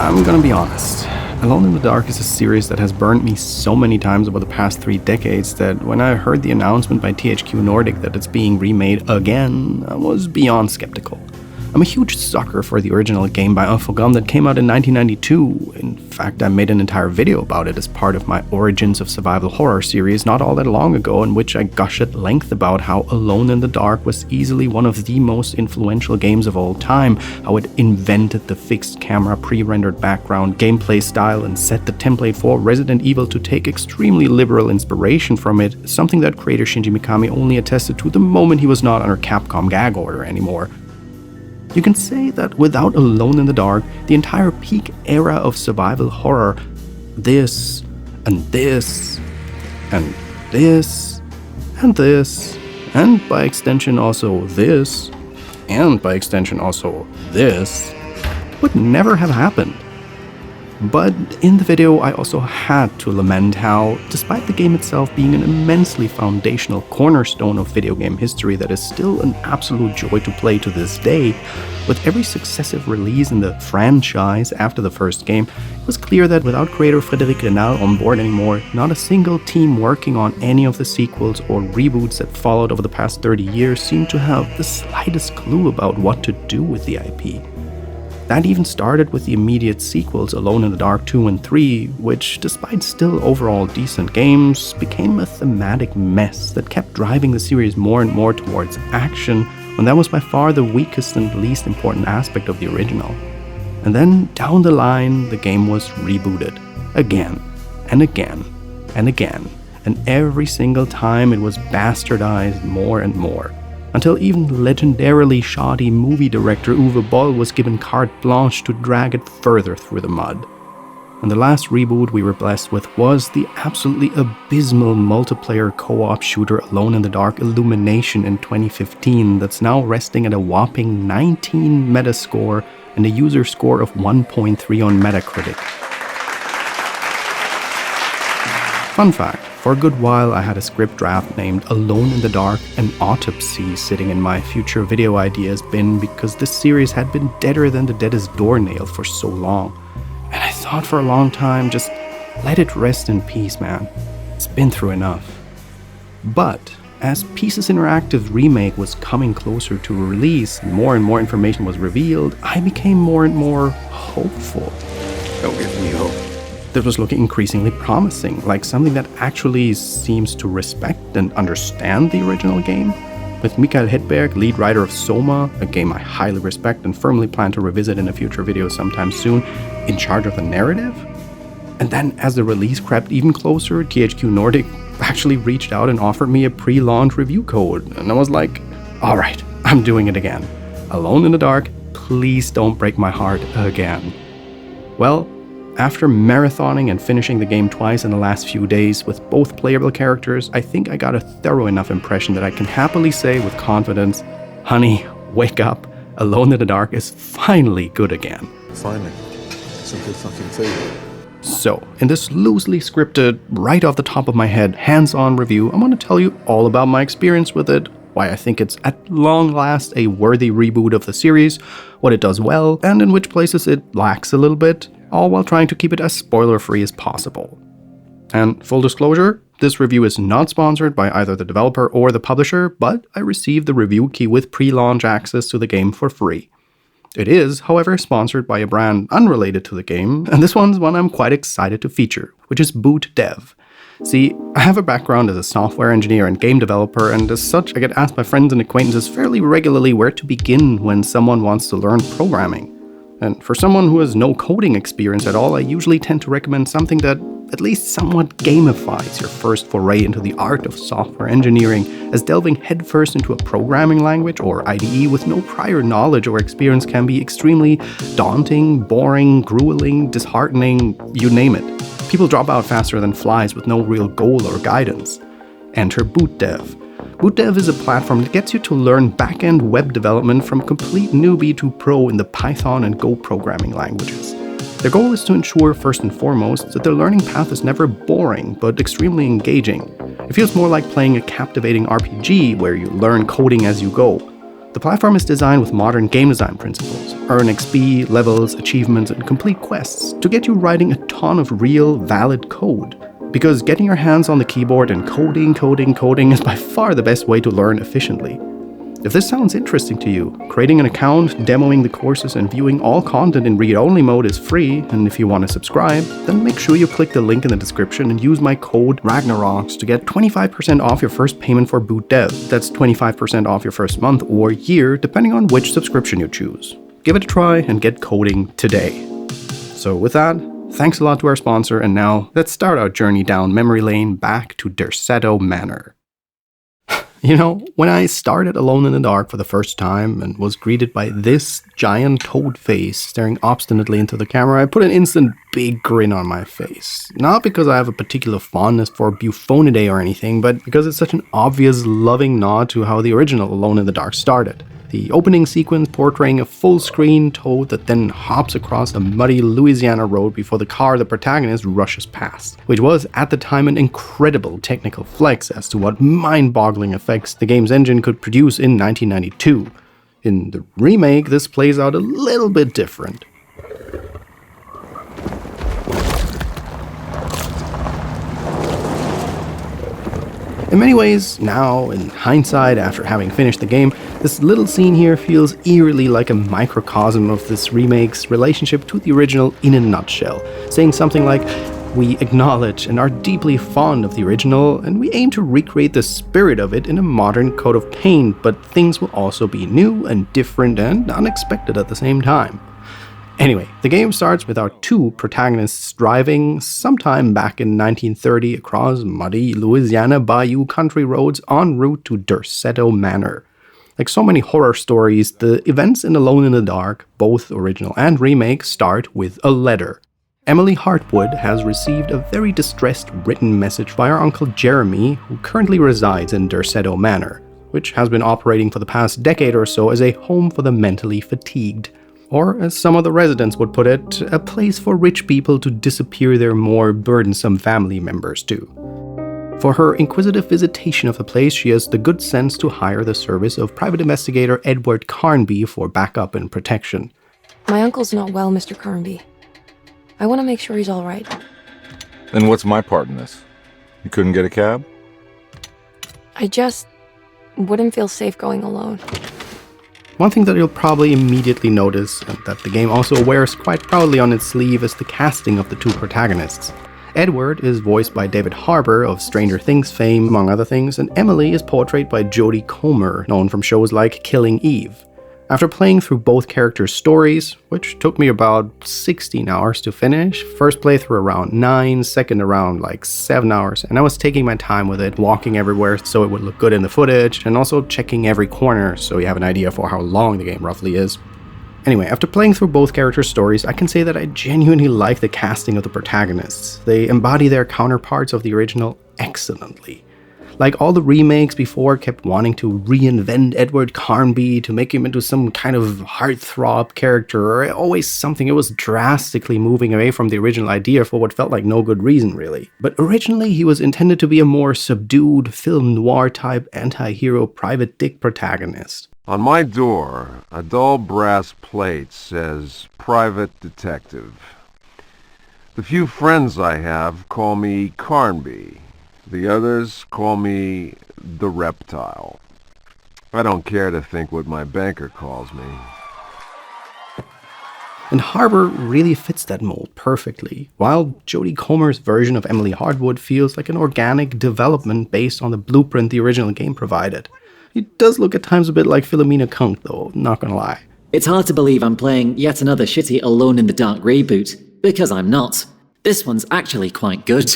I'm gonna be honest. Alone in the Dark is a series that has burned me so many times over the past 3 decades that when I heard the announcement by THQ Nordic that it's being remade again, I was beyond skeptical. I'm a huge sucker for the original game by Infogum that came out in 1992. In fact, I made an entire video about it as part of my Origins of Survival Horror series not all that long ago, in which I gush at length about how Alone in the Dark was easily one of the most influential games of all time, how it invented the fixed camera, pre-rendered background, gameplay style, and set the template for Resident Evil to take extremely liberal inspiration from it, something that creator Shinji Mikami only attested to the moment he was not under Capcom gag order anymore. You can say that without Alone in the Dark, the entire peak era of survival horror, this, and this, and this, and this, and by extension also this, and by extension also this, would never have happened. But in the video, I also had to lament how, despite the game itself being an immensely foundational cornerstone of video game history that is still an absolute joy to play to this day, with every successive release in the franchise after the first game, it was clear that without creator Frédéric Raynal on board anymore, not a single team working on any of the sequels or reboots that followed over the past 30 years seemed to have the slightest clue about what to do with the IP. That even started with the immediate sequels Alone in the Dark 2 and 3, which, despite still overall decent games, became a thematic mess that kept driving the series more and more towards action, when that was by far the weakest and least important aspect of the original. And then, down the line, the game was rebooted. Again, and again, and again, and every single time it was bastardized more and more. Until even legendarily shoddy movie director Uwe Boll was given carte blanche to drag it further through the mud. And the last reboot we were blessed with was the absolutely abysmal multiplayer co-op shooter Alone in the Dark Illumination in 2015 that's now resting at a whopping 19 Metascore and a user score of 1.3 on Metacritic. Fun fact. For a good while, I had a script draft named Alone in the Dark, an Autopsy sitting in my future video ideas bin because this series had been deader than the deadest doornail for so long. And I thought for a long time, just let it rest in peace, man. It's been through enough. But as Pieces Interactive Remake was coming closer to release and more information was revealed, I became more and more hopeful. Don't give me hope. This was looking increasingly promising, like something that actually seems to respect and understand the original game. With Raynal Hedberg, lead writer of Soma, a game I highly respect and firmly plan to revisit in a future video sometime soon, in charge of the narrative. And then as the release crept even closer, THQ Nordic actually reached out and offered me a pre-launch review code, and I was like, alright, I'm doing it again. Alone in the Dark, please don't break my heart again. Well, after marathoning and finishing the game twice in the last few days with both playable characters, I think I got a thorough enough impression that I can happily say with confidence, honey, wake up, Alone in the Dark is finally good again. Finally. It's a good fucking thing. So, in this loosely scripted, right off the top of my head, hands-on review, I'm going to tell you all about my experience with it, why I think it's at long last a worthy reboot of the series, what it does well, and in which places it lacks a little bit, all while trying to keep it as spoiler-free as possible. And full disclosure, this review is not sponsored by either the developer or the publisher, but I received the review key with pre-launch access to the game for free. It is, however, sponsored by a brand unrelated to the game, and this one's one I'm quite excited to feature, which is boot.dev. See, I have a background as a software engineer and game developer, and as such, I get asked by friends and acquaintances fairly regularly where to begin when someone wants to learn programming. And for someone who has no coding experience at all, I usually tend to recommend something that at least somewhat gamifies your first foray into the art of software engineering, as delving headfirst into a programming language or IDE with no prior knowledge or experience can be extremely daunting, boring, grueling, disheartening, you name it. People drop out faster than flies with no real goal or guidance. Enter boot.dev. boot.dev is a platform that gets you to learn back-end web development from complete newbie to pro in the Python and Go programming languages. Their goal is to ensure, first and foremost, that their learning path is never boring, but extremely engaging. It feels more like playing a captivating RPG where you learn coding as you go. The platform is designed with modern game design principles. Earn XP, levels, achievements, and complete quests to get you writing a ton of real, valid code. Because getting your hands on the keyboard and coding is by far the best way to learn efficiently. If this sounds interesting to you, creating an account, demoing the courses, and viewing all content in read-only mode is free, and if you want to subscribe, then make sure you click the link in the description and use my code RagnarRox to get 25% off your first payment for boot.dev. That's 25% off your first month or year, depending on which subscription you choose. Give it a try and get coding today. So with that, thanks a lot to our sponsor, and now let's start our journey down memory lane back to Derceto Manor. You know, when I started Alone in the Dark for the first time and was greeted by this giant toad face staring obstinately into the camera, I put an instant big grin on my face. Not because I have a particular fondness for Buffonidae or anything, but because it's such an obvious, loving nod to how the original Alone in the Dark started. The opening sequence portraying a full-screen toad that then hops across a muddy Louisiana road before the car the protagonist rushes past, which was at the time an incredible technical flex as to what mind-boggling effects the game's engine could produce in 1992. In the remake, this plays out a little bit different. In many ways, now, in hindsight, after having finished the game, this little scene here feels eerily like a microcosm of this remake's relationship to the original in a nutshell, saying something like, "We acknowledge and are deeply fond of the original, and we aim to recreate the spirit of it in a modern coat of paint, but things will also be new and different and unexpected at the same time." Anyway, the game starts with our two protagonists driving sometime back in 1930 across muddy Louisiana bayou country roads en route to Derceto Manor. Like so many horror stories, the events in Alone in the Dark, both original and remake, start with a letter. Emily Hartwood has received a very distressed written message by her uncle Jeremy, who currently resides in Derceto Manor, which has been operating for the past decade or so as a home for the mentally fatigued. Or, as some of the residents would put it, a place for rich people to disappear their more burdensome family members to. For her inquisitive visitation of the place, she has the good sense to hire the service of private investigator Edward Carnby for backup and protection. My uncle's not well, Mr. Carnby. I want to make sure he's all right. Then what's my part in this? You couldn't get a cab? I just wouldn't feel safe going alone. One thing that you'll probably immediately notice, and that the game also wears quite proudly on its sleeve, is the casting of the two protagonists. Edward is voiced by David Harbour of Stranger Things fame, among other things, and Emily is portrayed by Jodie Comer, known from shows like Killing Eve. After playing through both characters' stories, which took me about 16 hours to finish, first playthrough around 9, second around like 7 hours, and I was taking my time with it, walking everywhere so it would look good in the footage, and also checking every corner so you have an idea for how long the game roughly is. Anyway, after playing through both characters' stories, I can say that I genuinely like the casting of the protagonists. They embody their counterparts of the original excellently. Like all the remakes before kept wanting to reinvent Edward Carnby to make him into some kind of heartthrob character, or always something. It was drastically moving away from the original idea for what felt like no good reason, really. But originally he was intended to be a more subdued, film noir type anti-hero private dick protagonist. On my door, a dull brass plate says, "Private Detective." The few friends I have call me Carnby. The others call me the Reptile. I don't care to think what my banker calls me. And Harbour really fits that mold perfectly, while Jodie Comer's version of Emily Hartwood feels like an organic development based on the blueprint the original game provided. It does look at times a bit like Philomena Kunk though, not gonna lie. It's hard to believe I'm playing yet another shitty Alone in the Dark reboot, because I'm not. This one's actually quite good.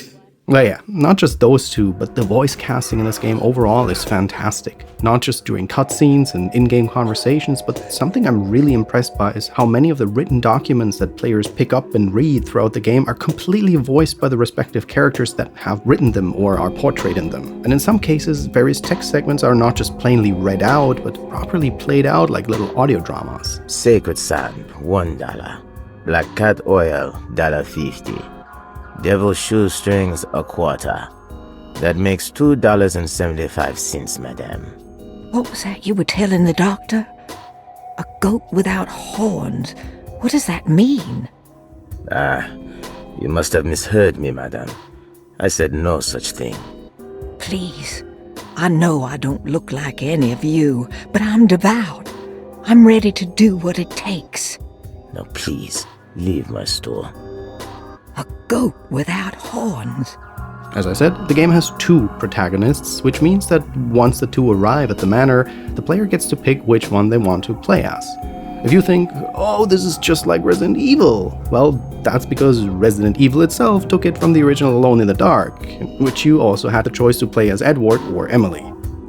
Well, yeah, not just those two, but the voice casting in this game overall is fantastic. Not just during cutscenes and in-game conversations, but something I'm really impressed by is how many of the written documents that players pick up and read throughout the game are completely voiced by the respective characters that have written them or are portrayed in them. And in some cases, various text segments are not just plainly read out, but properly played out like little audio dramas. Sacred sand, $1. Black cat oil, $1.50. Devil shoestrings, $0.25. That makes $2.75, madame. What was that you were telling the doctor? A goat without horns. What does that mean? You must have misheard me, madame. I said no such thing. Please. I know I don't look like any of you, but I'm devout. I'm ready to do what it takes. Now please, leave my store. A goat without horns. As I said, the game has 2 protagonists, which means that once the 2 arrive at the manor, the player gets to pick which one they want to play as. If you think, oh, this is just like Resident Evil, well, that's because Resident Evil itself took it from the original Alone in the Dark, in which you also had the choice to play as Edward or Emily.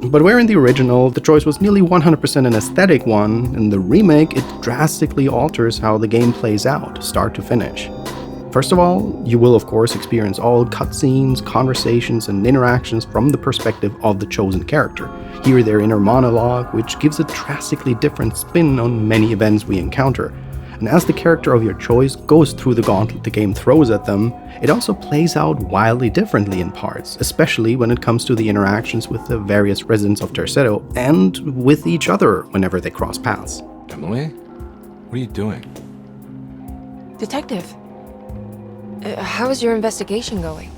But where in the original, the choice was nearly 100% an aesthetic one, in the remake, it drastically alters how the game plays out, start to finish. First of all, you will of course experience all cutscenes, conversations, and interactions from the perspective of the chosen character. Hear their inner monologue, which gives a drastically different spin on many events we encounter. And as the character of your choice goes through the gauntlet the game throws at them, it also plays out wildly differently in parts, especially when it comes to the interactions with the various residents of Derceto and with each other whenever they cross paths. Emily? What are you doing? Detective, how is your investigation going?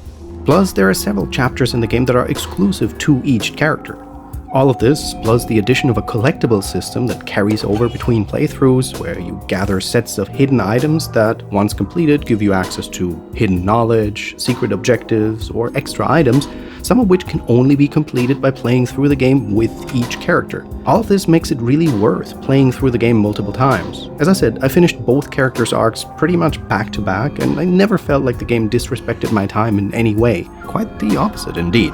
Plus, there are several chapters in the game that are exclusive to each character. All of this, plus the addition of a collectible system that carries over between playthroughs, where you gather sets of hidden items that, once completed, give you access to hidden knowledge, secret objectives, or extra items, some of which can only be completed by playing through the game with each character. All of this makes it really worth playing through the game multiple times. As I said, I finished both characters' arcs pretty much back to back, and I never felt like the game disrespected my time in any way. Quite the opposite, indeed.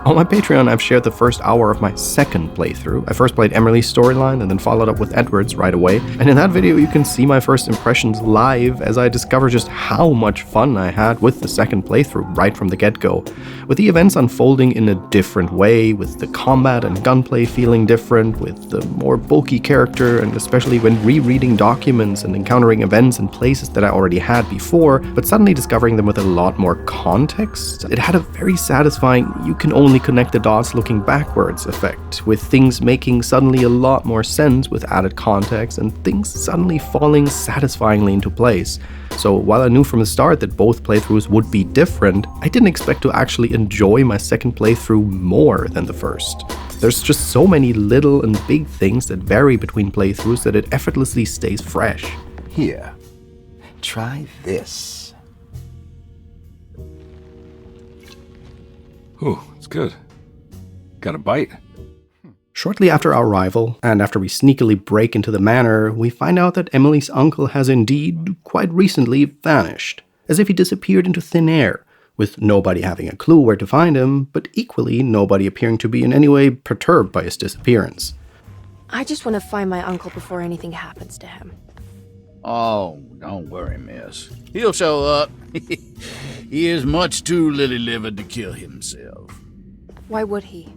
On my Patreon, I've shared the first hour of my second playthrough. I first played Emily's storyline and then followed up with Edward's right away. And in that video, you can see my first impressions live as I discover just how much fun I had with the second playthrough right from the get-go. With the events unfolding in a different way, with the combat and gunplay feeling different, with the more bulky character, and especially when rereading documents and encountering events and places that I already had before, but suddenly discovering them with a lot more context, it had a very satisfying, you can only connect the dots looking backwards effect, with things making suddenly a lot more sense with added context and things suddenly falling satisfyingly into place. So while I knew from the start that both playthroughs would be different, I didn't expect to actually enjoy my second playthrough more than the first. There's just so many little and big things that vary between playthroughs that it effortlessly stays fresh. Here, try this. Ooh, it's good. Got a bite? Shortly after our arrival, and after we sneakily break into the manor, we find out that Emily's uncle has indeed, quite recently, vanished, as if he disappeared into thin air, with nobody having a clue where to find him, but equally nobody appearing to be in any way perturbed by his disappearance. I just want to find my uncle before anything happens to him. Oh, don't worry, miss. He'll show up. He is much too lily-livered to kill himself. Why would he?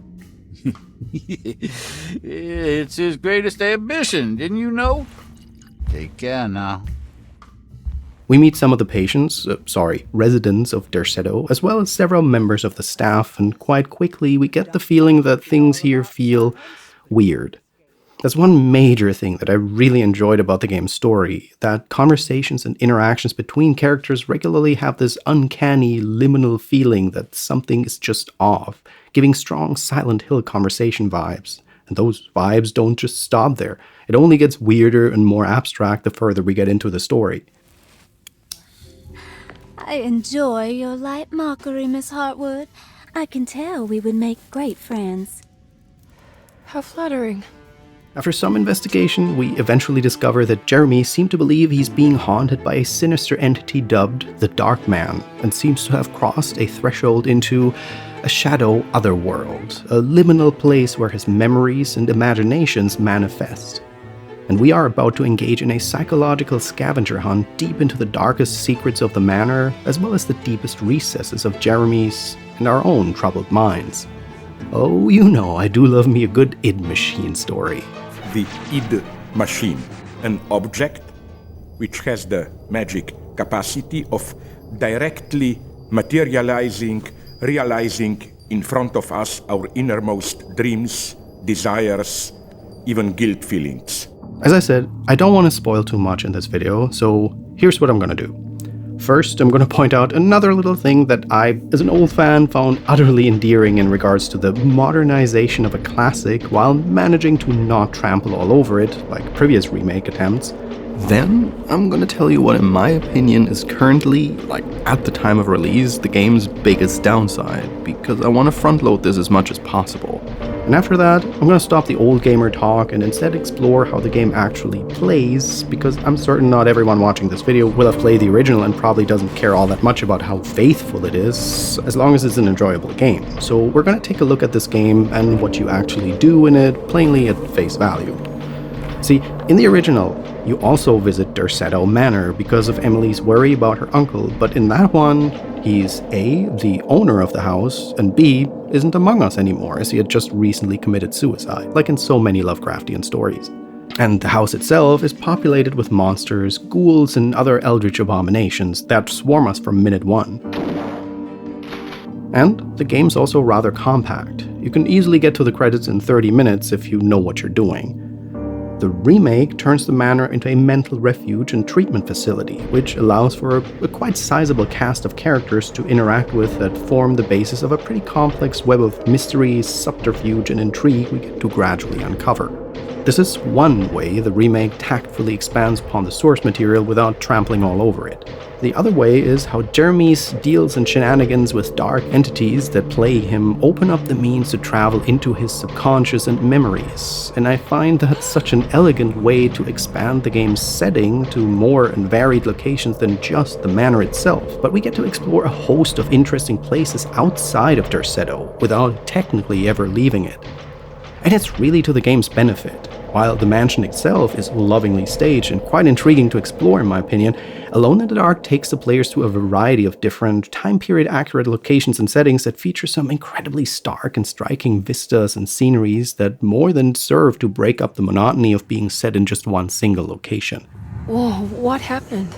It's his greatest ambition, didn't you know? Take care now. We meet some of the residents of Derceto, as well as several members of the staff, and quite quickly we get the feeling that things here feel weird. That's one major thing that I really enjoyed about the game's story, that conversations and interactions between characters regularly have this uncanny, liminal feeling that something is just off, giving strong Silent Hill conversation vibes. And those vibes don't just stop there. It only gets weirder and more abstract the further we get into the story. I enjoy your light mockery, Miss Hartwood. I can tell we would make great friends. How flattering. After some investigation, we eventually discover that Jeremy seemed to believe he's being haunted by a sinister entity dubbed the Dark Man, and seems to have crossed a threshold into a shadow otherworld, a liminal place where his memories and imaginations manifest. And we are about to engage in a psychological scavenger hunt deep into the darkest secrets of the manor, as well as the deepest recesses of Jeremy's and our own troubled minds. Oh, you know, I do love me a good id Machine story. The id Machine, an object which has the magic capacity of directly materializing, realizing in front of us our innermost dreams desires, even guilt feelings. As I said, I don't want to spoil too much in this video, so here's what I'm gonna do. First, I'm gonna point out another little thing that I, as an old fan, found utterly endearing in regards to the modernization of a classic while managing to not trample all over it, like previous remake attempts. Then, I'm gonna tell you what in my opinion is currently, like at the time of release, the game's biggest downside, because I want to front load this as much as possible. And after that, I'm gonna stop the old gamer talk and instead explore how the game actually plays, because I'm certain not everyone watching this video will have played the original and probably doesn't care all that much about how faithful it is, as long as it's an enjoyable game. So we're gonna take a look at this game and what you actually do in it, plainly at face value. See, in the original, you also visit Derceto Manor because of Emily's worry about her uncle, but in that one, he's A, the owner of the house, and B, isn't among us anymore as he had just recently committed suicide, like in so many Lovecraftian stories. And the house itself is populated with monsters, ghouls, and other eldritch abominations that swarm us from minute one. And the game's also rather compact. You can easily get to the credits in 30 minutes if you know what you're doing. The remake turns the manor into a mental refuge and treatment facility, which allows for a quite sizable cast of characters to interact with that form the basis of a pretty complex web of mystery, subterfuge, and intrigue we get to gradually uncover. This is one way the remake tactfully expands upon the source material without trampling all over it. The other way is how Jeremy's deals and shenanigans with dark entities that plague him open up the means to travel into his subconscious and memories, and I find that such an elegant way to expand the game's setting to more and varied locations than just the manor itself, but we get to explore a host of interesting places outside of Derceto without technically ever leaving it. And it's really to the game's benefit. While the mansion itself is lovingly staged and quite intriguing to explore in my opinion, Alone in the Dark takes the players to a variety of different time period accurate locations and settings that feature some incredibly stark and striking vistas and sceneries that more than serve to break up the monotony of being set in just one single location. Whoa, what happened?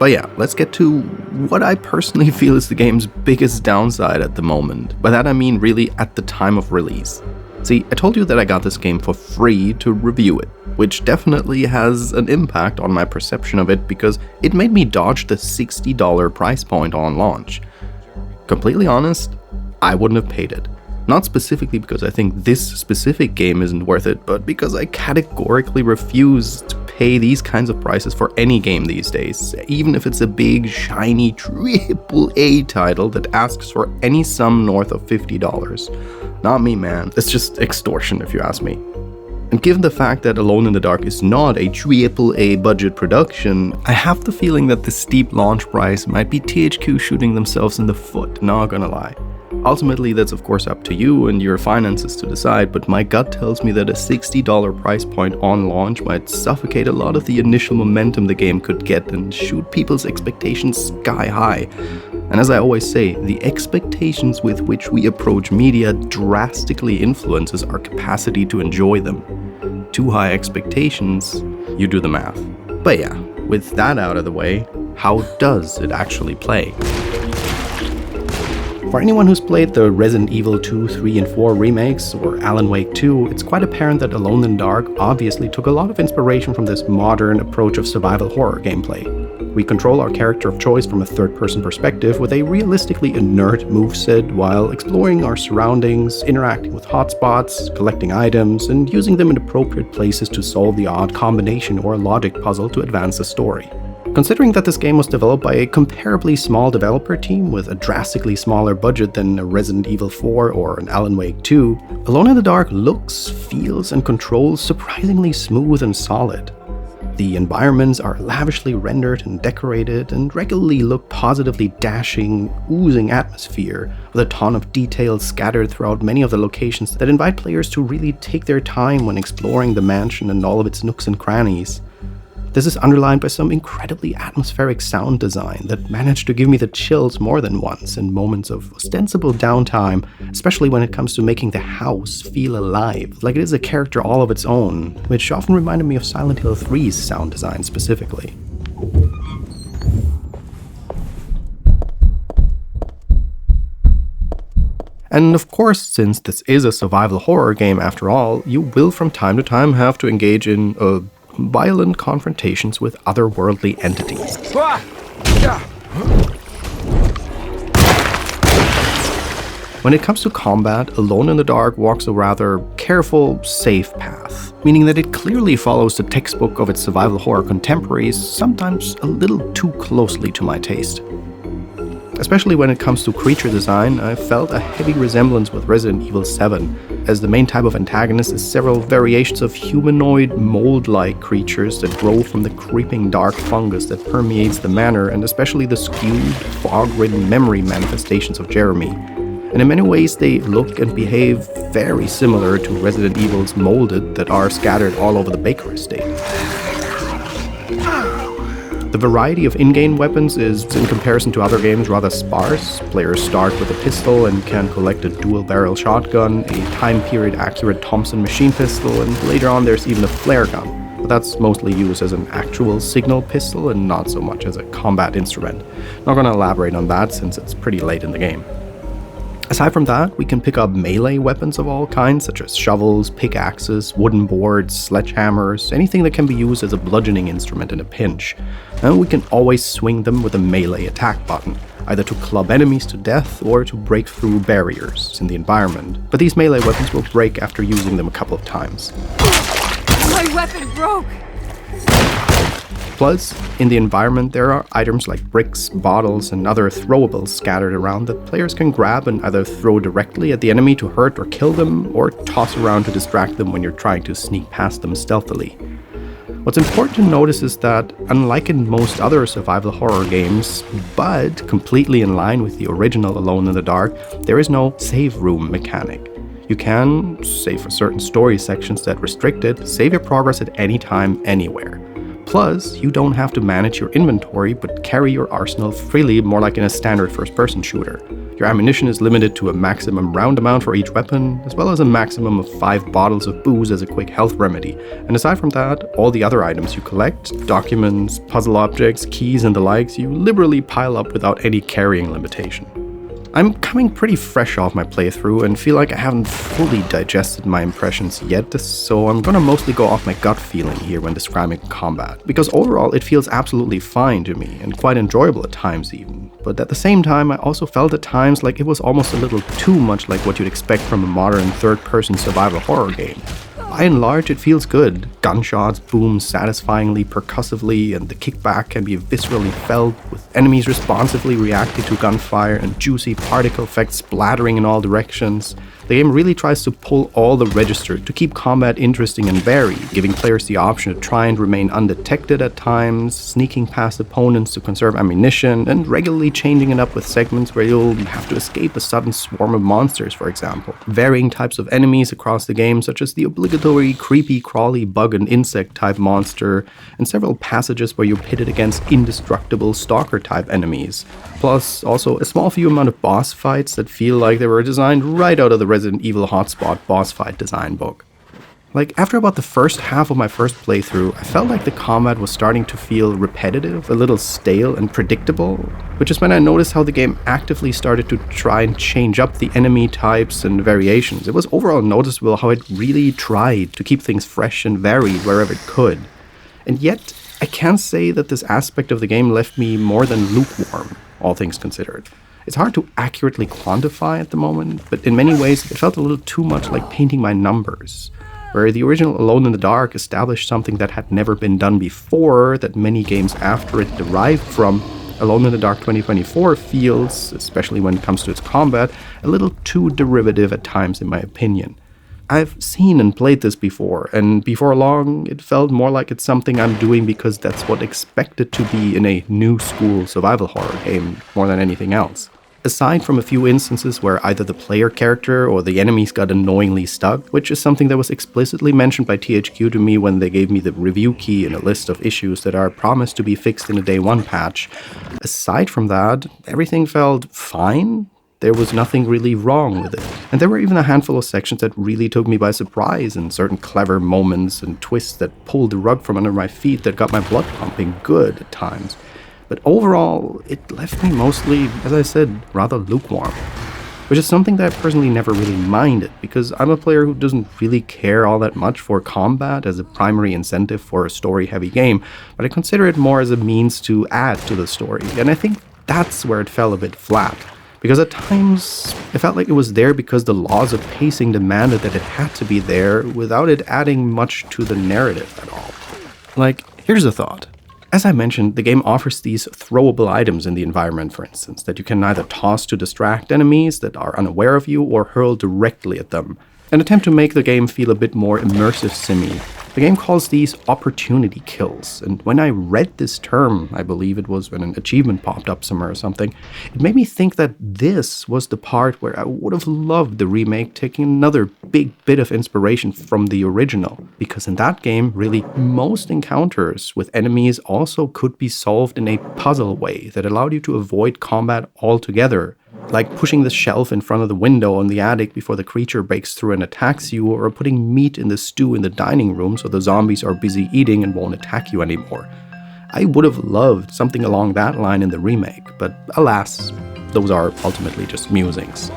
But yeah, let's get to what I personally feel is the game's biggest downside at the moment. By that I mean really at the time of release. See, I told you that I got this game for free to review it, which definitely has an impact on my perception of it because it made me dodge the $60 price point on launch. Completely honest, I wouldn't have paid it. Not specifically because I think this specific game isn't worth it, but because I categorically refuse to pay these kinds of prices for any game these days, even if it's a big, shiny AAA title that asks for any sum north of $50. Not me, man. It's just extortion, if you ask me. And given the fact that Alone in the Dark is not a AAA budget production, I have the feeling that the steep launch price might be THQ shooting themselves in the foot, not gonna lie. Ultimately, that's of course up to you and your finances to decide, but my gut tells me that a $60 price point on launch might suffocate a lot of the initial momentum the game could get and shoot people's expectations sky high. And as I always say, the expectations with which we approach media drastically influences our capacity to enjoy them. Too high expectations, you do the math. But yeah, with that out of the way, how does it actually play? For anyone who's played the Resident Evil 2, 3, and 4 remakes, or Alan Wake 2, it's quite apparent that Alone in the Dark obviously took a lot of inspiration from this modern approach of survival horror gameplay. We control our character of choice from a third-person perspective with a realistically inert moveset while exploring our surroundings, interacting with hotspots, collecting items, and using them in appropriate places to solve the odd combination or logic puzzle to advance the story. Considering that this game was developed by a comparably small developer team with a drastically smaller budget than a Resident Evil 4 or an Alan Wake 2, Alone in the Dark looks, feels, and controls surprisingly smooth and solid. The environments are lavishly rendered and decorated and regularly look positively dashing, oozing atmosphere with a ton of details scattered throughout many of the locations that invite players to really take their time when exploring the mansion and all of its nooks and crannies. This is underlined by some incredibly atmospheric sound design that managed to give me the chills more than once in moments of ostensible downtime, especially when it comes to making the house feel alive, like it is a character all of its own, which often reminded me of Silent Hill 3's sound design specifically. And of course, since this is a survival horror game after all, you will from time to time have to engage in violent confrontations with otherworldly entities. When it comes to combat, Alone in the Dark walks a rather careful, safe path, meaning that it clearly follows the textbook of its survival horror contemporaries, sometimes a little too closely to my taste. Especially when it comes to creature design, I felt a heavy resemblance with Resident Evil 7, as the main type of antagonist is several variations of humanoid, mold-like creatures that grow from the creeping dark fungus that permeates the manor, and especially the skewed, fog-ridden memory manifestations of Jeremy. And in many ways they look and behave very similar to Resident Evil's molded that are scattered all over the Baker estate. The variety of in-game weapons is, in comparison to other games, rather sparse. Players start with a pistol and can collect a dual-barrel shotgun, a time-period-accurate Thompson machine pistol, and later on there's even a flare gun. But that's mostly used as an actual signal pistol and not so much as a combat instrument. Not going to elaborate on that since it's pretty late in the game. Aside from that, we can pick up melee weapons of all kinds, such as shovels, pickaxes, wooden boards, sledgehammers, anything that can be used as a bludgeoning instrument in a pinch. And we can always swing them with a melee attack button, either to club enemies to death or to break through barriers in the environment. But these melee weapons will break after using them a couple of times. My weapon broke! Plus, in the environment there are items like bricks, bottles, and other throwables scattered around that players can grab and either throw directly at the enemy to hurt or kill them, or toss around to distract them when you're trying to sneak past them stealthily. What's important to notice is that, unlike in most other survival horror games, but completely in line with the original Alone in the Dark, there is no save room mechanic. You can, save for certain story sections that restrict it, save your progress at any time, anywhere. Plus, you don't have to manage your inventory, but carry your arsenal freely, more like in a standard first-person shooter. Your ammunition is limited to a maximum round amount for each weapon, as well as a maximum of 5 bottles of booze as a quick health remedy. And aside from that, all the other items you collect, documents, puzzle objects, keys, and the likes, you liberally pile up without any carrying limitation. I'm coming pretty fresh off my playthrough and feel like I haven't fully digested my impressions yet, so I'm gonna mostly go off my gut feeling here when describing combat, because overall it feels absolutely fine to me and quite enjoyable at times even. But at the same time, I also felt at times like it was almost a little too much like what you'd expect from a modern third-person survival horror game. By and large, it feels good. Gunshots boom satisfyingly percussively, and the kickback can be viscerally felt, with enemies responsively reacting to gunfire and juicy particle effects splattering in all directions. The game really tries to pull all the registers to keep combat interesting and varied, giving players the option to try and remain undetected at times, sneaking past opponents to conserve ammunition, and regularly changing it up with segments where you'll have to escape a sudden swarm of monsters, for example. Varying types of enemies across the game, such as the obligatory creepy, crawly bug and insect type monster, and several passages where you're pitted against indestructible stalker type enemies. Plus, also a small few amount of boss fights that feel like they were designed right out of the Resident Evil Hotspot boss fight design book. Like, after about the first half of my first playthrough, I felt like the combat was starting to feel repetitive, a little stale and predictable, which is when I noticed how the game actively started to try and change up the enemy types and variations. It was overall noticeable how it really tried to keep things fresh and varied wherever it could. And yet, I can't say that this aspect of the game left me more than lukewarm, all things considered. It's hard to accurately quantify at the moment, but in many ways it felt a little too much like painting by numbers, where the original Alone in the Dark established something that had never been done before, that many games after it derived from. Alone in the Dark 2024 feels, especially when it comes to its combat, a little too derivative at times in my opinion. I've seen and played this before, and before long, it felt more like it's something I'm doing because that's what expected to be in a new school survival horror game more than anything else. Aside from a few instances where either the player character or the enemies got annoyingly stuck, which is something that was explicitly mentioned by THQ to me when they gave me the review key and a list of issues that are promised to be fixed in a day one patch. Aside from that, everything felt fine. There was nothing really wrong with it. And there were even a handful of sections that really took me by surprise, and certain clever moments and twists that pulled the rug from under my feet that got my blood pumping good at times. But overall, it left me mostly, as I said, rather lukewarm. which is something that I personally never really minded, because I'm a player who doesn't really care all that much for combat as a primary incentive for a story-heavy game, but I consider it more as a means to add to the story, and I think that's where it fell a bit flat. Because at times, it felt like it was there because the laws of pacing demanded that it had to be there without it adding much to the narrative at all. Like, here's a thought. As I mentioned, the game offers these throwable items in the environment, for instance, that you can either toss to distract enemies that are unaware of you or hurl directly at them. An attempt to make the game feel a bit more immersive simmy. The game calls these opportunity kills, and when I read this term, I believe it was when an achievement popped up somewhere or something, it made me think that this was the part where I would have loved the remake taking another big bit of inspiration from the original, because in that game, really, most encounters with enemies also could be solved in a puzzle way that allowed you to avoid combat altogether. Like pushing the shelf in front of the window in the attic before the creature breaks through and attacks you, or putting meat in the stew in the dining room so the zombies are busy eating and won't attack you anymore. I would have loved something along that line in the remake, but alas, those are ultimately just musings.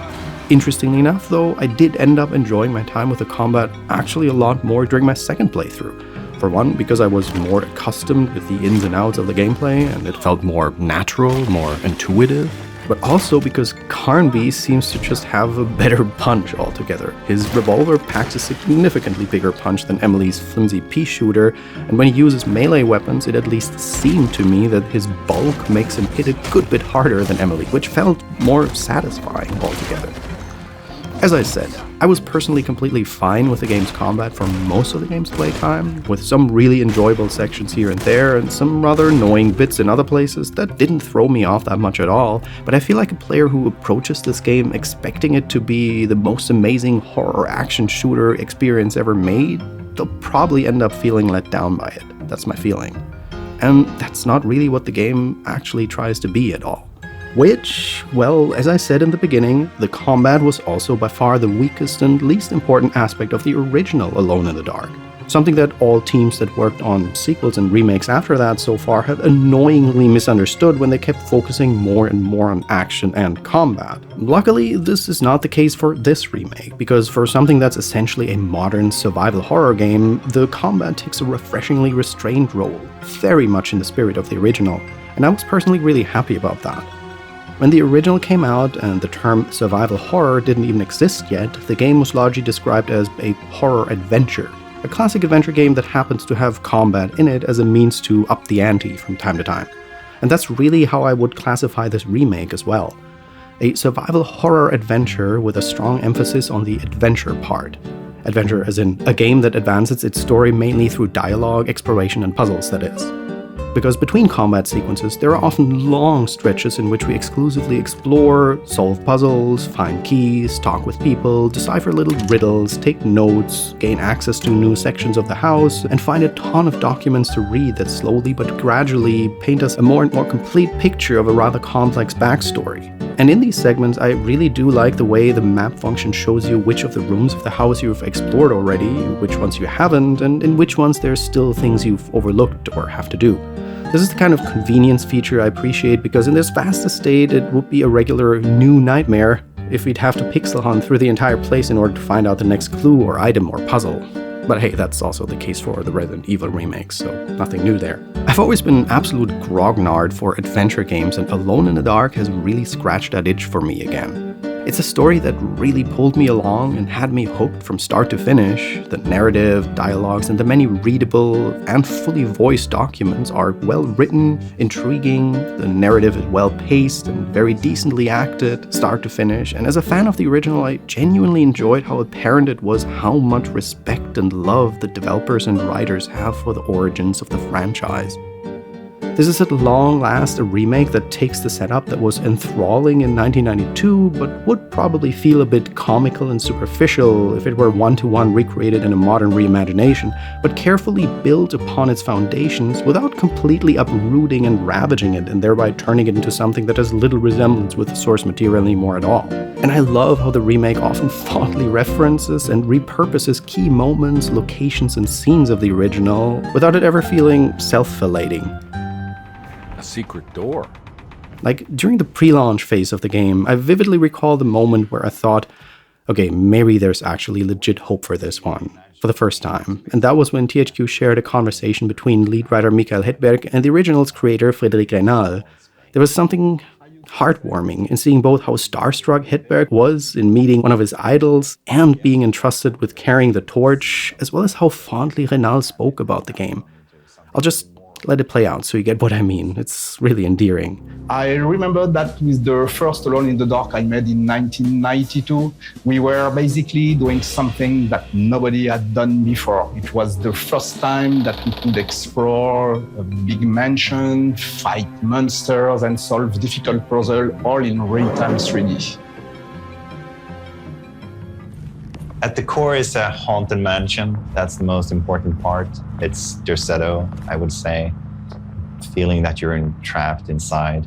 Interestingly enough, though, I did end up enjoying my time with the combat actually a lot more during my second playthrough. For one, because I was more accustomed with the ins and outs of the gameplay, and it felt more natural, more intuitive. But also because Carnby seems to just have a better punch altogether. His revolver packs a significantly bigger punch than Emily's flimsy pea shooter, and when he uses melee weapons, it at least seemed to me that his bulk makes him hit a good bit harder than Emily, which felt more satisfying altogether. As I said, I was personally completely fine with the game's combat for most of the game's playtime, with some really enjoyable sections here and there, and some rather annoying bits in other places that didn't throw me off that much at all, but I feel like a player who approaches this game expecting it to be the most amazing horror action shooter experience ever made, they'll probably end up feeling let down by it. That's my feeling. And that's not really what the game actually tries to be at all. Which, well, as I said in the beginning, the combat was also by far the weakest and least important aspect of the original Alone in the Dark. Something that all teams that worked on sequels and remakes after that so far have annoyingly misunderstood when they kept focusing more and more on action and combat. Luckily, this is not the case for this remake, because for something that's essentially a modern survival horror game, the combat takes a refreshingly restrained role, very much in the spirit of the original, and I was personally really happy about that. When the original came out and the term survival horror didn't even exist yet, the game was largely described as a horror adventure, a classic adventure game that happens to have combat in it as a means to up the ante from time to time. And that's really how I would classify this remake as well. A survival horror adventure with a strong emphasis on the adventure part. Adventure as in a game that advances its story mainly through dialogue, exploration, and puzzles, that is. Because between combat sequences, there are often long stretches in which we exclusively explore, solve puzzles, find keys, talk with people, decipher little riddles, take notes, gain access to new sections of the house, and find a ton of documents to read that slowly but gradually paint us a more and more complete picture of a rather complex backstory. And in these segments, I really do like the way the map function shows you which of the rooms of the house you've explored already, which ones you haven't, and in which ones there's still things you've overlooked or have to do. This is the kind of convenience feature I appreciate, because in this vast estate it would be a regular new nightmare if we'd have to pixel hunt through the entire place in order to find out the next clue or item or puzzle. But hey, that's also the case for the Resident Evil remakes, so nothing new there. I've always been an absolute grognard for adventure games, and Alone in the Dark has really scratched that itch for me again. It's a story that really pulled me along and had me hooked from start to finish. The narrative, dialogues, and the many readable and fully voiced documents are well written, intriguing, the narrative is well paced and very decently acted, start to finish, and as a fan of the original, I genuinely enjoyed how apparent it was how much respect and love the developers and writers have for the origins of the franchise. This is at long last a remake that takes the setup that was enthralling in 1992, but would probably feel a bit comical and superficial if it were one-to-one recreated in a modern reimagination, but carefully built upon its foundations without completely uprooting and ravaging it and thereby turning it into something that has little resemblance with the source material anymore at all. And I love how the remake often fondly references and repurposes key moments, locations, and scenes of the original without it ever feeling self-filleting. A secret door. Like, during the pre-launch phase of the game, I vividly recall the moment where I thought, okay, maybe there's actually legit hope for this one, for the first time. And that was when THQ shared a conversation between lead writer Raynal Hedberg and the original's creator Frédéric Raynal. There was something heartwarming in seeing both how starstruck Hedberg was in meeting one of his idols and being entrusted with carrying the torch, as well as how fondly Raynal spoke about the game. I'll just let it play out so you get what I mean. It's really endearing. I remember that with the first Alone in the Dark I made in 1992, we were basically doing something that nobody had done before. It was the first time that we could explore a big mansion, fight monsters, and solve difficult puzzles all in real-time 3D. At the core is a haunted mansion. That's the most important part. It's Derceto, I would say. Feeling that you're trapped inside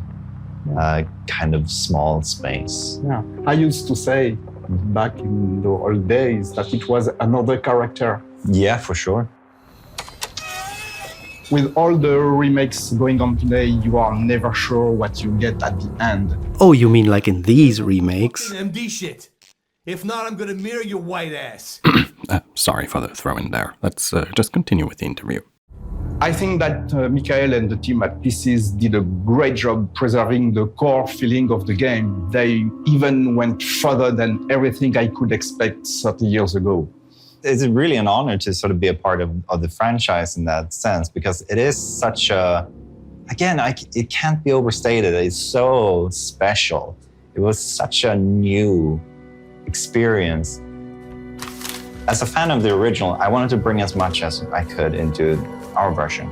a kind of small space. Yeah, I used to say back in the old days that it was another character. Yeah, for sure. With all the remakes going on today, you are never sure what you get at the end. Oh, you mean like in these remakes? MD shit. If not, I'm gonna mirror your white ass. Sorry for the throw-in there. Let's just continue with the interview. I think that Michael and the team at Pieces did a great job preserving the core feeling of the game. They even went further than everything I could expect 30 years ago. It's really an honor to sort of be a part of the franchise in that sense, because it is such a, again, it can't be overstated. It's so special. It was such a new experience. As a fan of the original, I wanted to bring as much as I could into our version.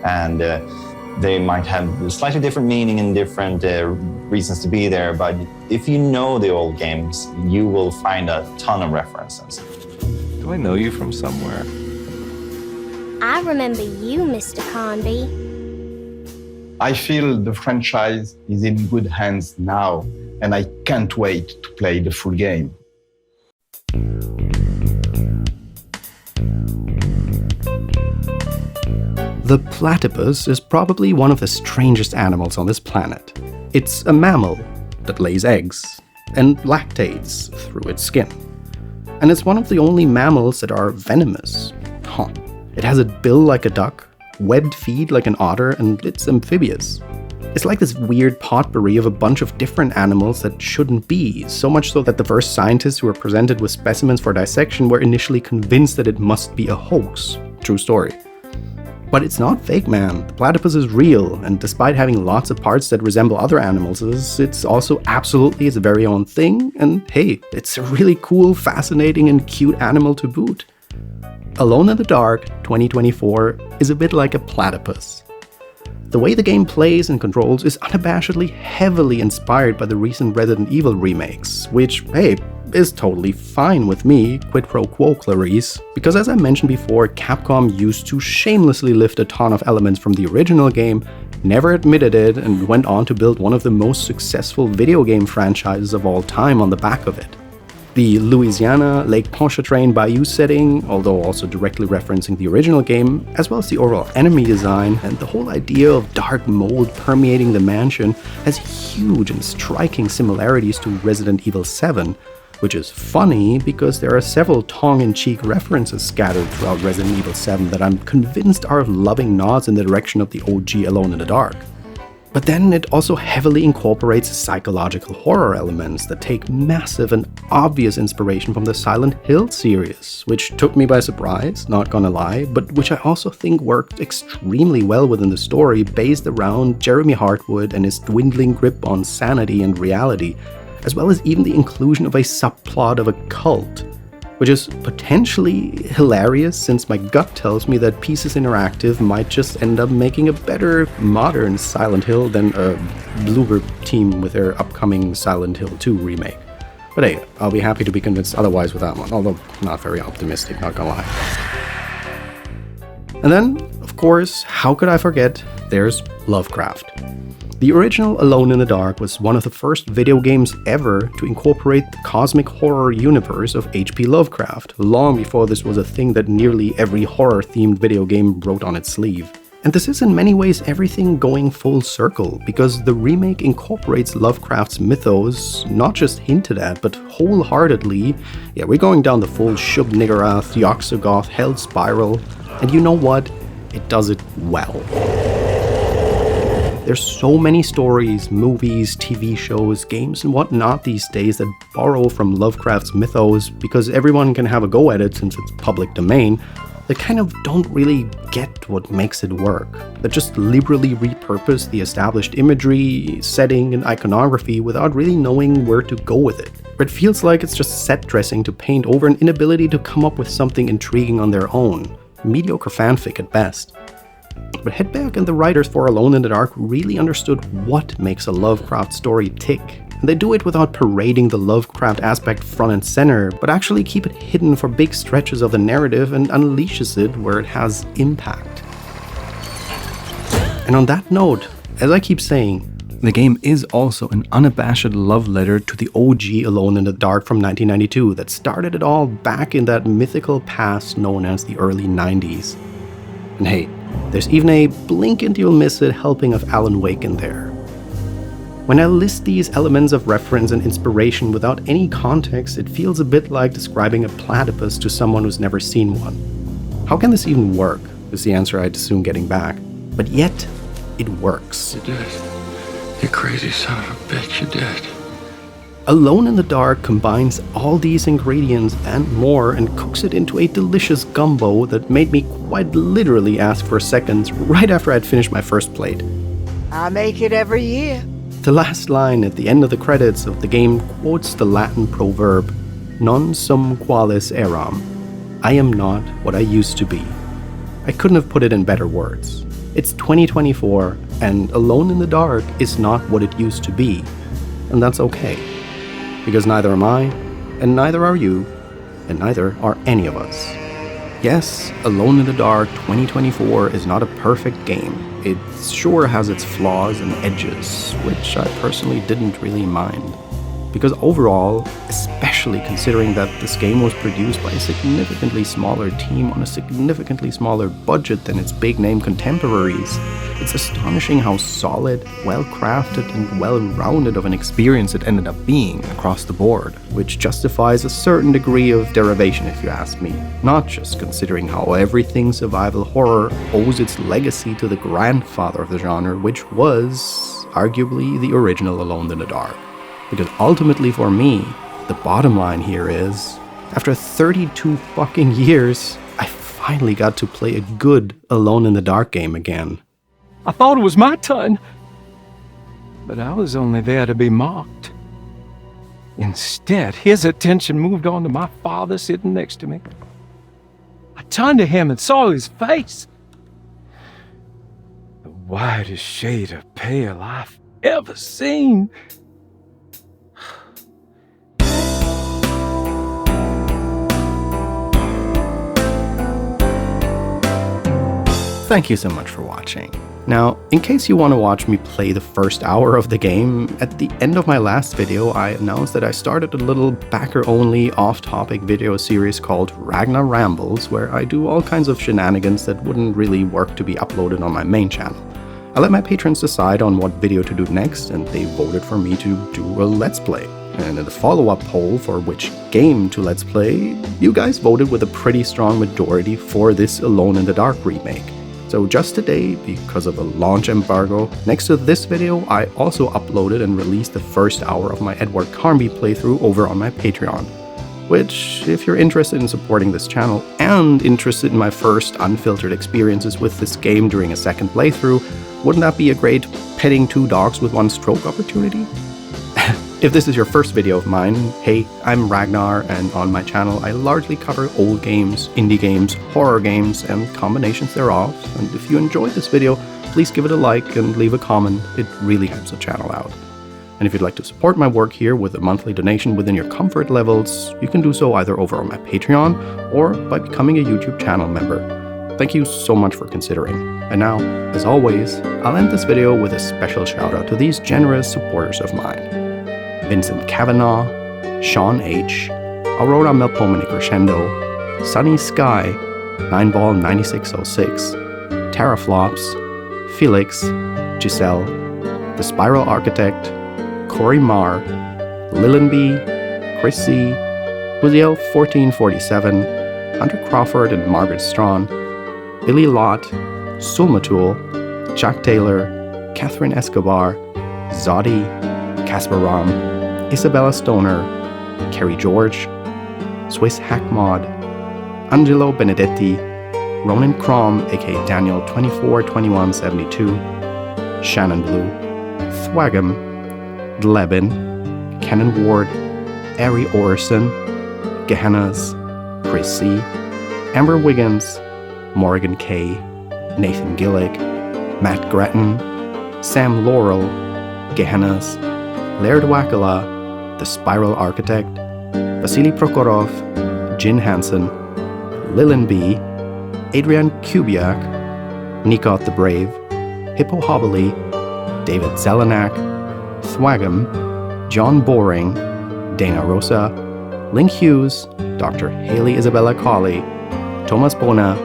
And they might have slightly different meaning and different reasons to be there, but if you know the old games, you will find a ton of references. Do I know you from somewhere? I remember you, Mr. Conby. I feel the franchise is in good hands now, and I can't wait to play the full game. The platypus is probably one of the strangest animals on this planet. It's a mammal that lays eggs and lactates through its skin. And it's one of the only mammals that are venomous. It has a bill like a duck, webbed feet like an otter, and it's amphibious. It's like this weird potpourri of a bunch of different animals that shouldn't be, so much so that the first scientists who were presented with specimens for dissection were initially convinced that it must be a hoax. True story. But it's not fake, man. The platypus is real, and despite having lots of parts that resemble other animals, it's also absolutely its very own thing, and hey, it's a really cool, fascinating, and cute animal to boot. Alone in the Dark 2024 is a bit like a platypus. The way the game plays and controls is unabashedly heavily inspired by the recent Resident Evil remakes, which, hey, is totally fine with me, quid pro quo Clarice, because as I mentioned before, Capcom used to shamelessly lift a ton of elements from the original game, never admitted it, and went on to build one of the most successful video game franchises of all time on the back of it. The Louisiana, Lake Pontchartrain Bayou setting, although also directly referencing the original game, as well as the overall enemy design and the whole idea of dark mold permeating the mansion, has huge and striking similarities to Resident Evil 7, which is funny because there are several tongue-in-cheek references scattered throughout Resident Evil 7 that I'm convinced are loving nods in the direction of the OG Alone in the Dark. But then it also heavily incorporates psychological horror elements that take massive and obvious inspiration from the Silent Hill series, which took me by surprise, not gonna lie, but which I also think worked extremely well within the story based around Jeremy Hartwood and his dwindling grip on sanity and reality, as well as even the inclusion of a subplot of a cult, which is potentially hilarious since my gut tells me that Pieces Interactive might just end up making a better modern Silent Hill than a Bloober team with their upcoming Silent Hill 2 remake. But hey, I'll be happy to be convinced otherwise with that one, although not very optimistic, not gonna lie. And then, of course, how could I forget, there's Lovecraft. The original Alone in the Dark was one of the first video games ever to incorporate the cosmic horror universe of H.P. Lovecraft, long before this was a thing that nearly every horror-themed video game wrote on its sleeve. And this is in many ways everything going full circle, because the remake incorporates Lovecraft's mythos, not just hinted at, but wholeheartedly. Yeah, we're going down the full Shub Niggurath, Yogg-Sothoth, Hell Spiral, and you know what? It does it well. There's so many stories, movies, TV shows, games, and whatnot these days that borrow from Lovecraft's mythos because everyone can have a go at it since it's public domain, that kind of don't really get what makes it work, that just liberally repurpose the established imagery, setting, and iconography without really knowing where to go with it. It feels like it's just set dressing to paint over an inability to come up with something intriguing on their own. Mediocre fanfic at best. But Hedberg and the writers for Alone in the Dark really understood what makes a Lovecraft story tick. And they do it without parading the Lovecraft aspect front and center, but actually keep it hidden for big stretches of the narrative and unleashes it where it has impact. And on that note, as I keep saying, the game is also an unabashed love letter to the OG Alone in the Dark from 1992 that started it all back in that mythical past known as the early 90s. And hey, there's even a blink and you'll miss it helping of Alan Wake in there. When I list these elements of reference and inspiration without any context, it feels a bit like describing a platypus to someone who's never seen one. How can this even work? Is the answer I'd assume getting back. But yet, it works. You did. You crazy son of a bitch, you did. Alone in the Dark combines all these ingredients and more and cooks it into a delicious gumbo that made me quite literally ask for seconds right after I'd finished my first plate. I make it every year. The last line at the end of the credits of the game quotes the Latin proverb, non sum qualis eram. I am not what I used to be. I couldn't have put it in better words. It's 2024, and Alone in the Dark is not what it used to be. And that's okay. Because neither am I, and neither are you, and neither are any of us. Yes, Alone in the Dark 2024 is not a perfect game. It sure has its flaws and edges, which I personally didn't really mind. Because overall, especially considering that this game was produced by a significantly smaller team on a significantly smaller budget than its big-name contemporaries, it's astonishing how solid, well-crafted, and well-rounded of an experience it ended up being across the board, which justifies a certain degree of derivation if you ask me, not just considering how everything survival horror owes its legacy to the grandfather of the genre, which was, arguably, the original Alone in the Dark. Because ultimately for me, the bottom line here is, after 32 fucking years, I finally got to play a good Alone in the Dark game again. I thought it was my turn, but I was only there to be mocked. Instead, his attention moved on to my father sitting next to me. I turned to him and saw his face. The whitest shade of pale I've ever seen. Thank you so much for watching. Now, in case you want to watch me play the first hour of the game, at the end of my last video I announced that I started a little backer-only off-topic video series called RagnarRambles, where I do all kinds of shenanigans that wouldn't really work to be uploaded on my main channel. I let my patrons decide on what video to do next, and they voted for me to do a Let's Play. And in the follow-up poll for which game to Let's Play, you guys voted with a pretty strong majority for this Alone in the Dark remake. So just today, because of a launch embargo, next to this video, I also uploaded and released the first hour of my Edward Carnby playthrough over on my Patreon. Which, if you're interested in supporting this channel and interested in my first unfiltered experiences with this game during a second playthrough, wouldn't that be a great petting two dogs with one stroke opportunity? If this is your first video of mine, hey, I'm Ragnar, and on my channel I largely cover old games, indie games, horror games, and combinations thereof, and if you enjoyed this video, please give it a like and leave a comment. It really helps the channel out. And if you'd like to support my work here with a monthly donation within your comfort levels, you can do so either over on my Patreon or by becoming a YouTube channel member. Thank you so much for considering. And now, as always, I'll end this video with a special shout out to these generous supporters of mine. Vincent Kavanaugh, Sean H., Aurora Melpomenik Crescendo, Sunny Sky, 9ball9606, Teraflops, Felix, Giselle, The Spiral Architect, Corey Marr, Lillenby, Chris C., Uziel 1447, Hunter Crawford and Margaret Strawn, Billy Lott, Sulmatul, Jack Taylor, Catherine Escobar, Zodi, Casper Ram, Isabella Stoner, Kerry George, Swiss Hackmod, Angelo Benedetti, Ronan Crom, aka Daniel 242172, Shannon Blue, Thwagam, Dlebin, Kenan Ward, Ari Orson, Gehennas, Chris C., Amber Wiggins, Morgan K., Nathan Gillick, Matt Gretton, Sam Laurel, Gehennas, Laird Wakala, The Spiral Architect, Vasily Prokhorov, Jin Hansen, Lillian B., Adrian Kubiak, Nikot the Brave, Hippo Hobbly, David Zelenak, Thwagam, John Boring, Dana Rosa, Link Hughes, Dr. Haley Isabella Colley, Thomas Bona,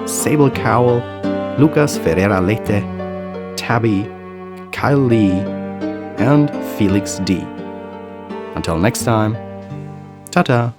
Sable Cowell, Lucas Ferreira Leite, Tabby, Kyle Lee, and Felix D. Until next time, ta-ta.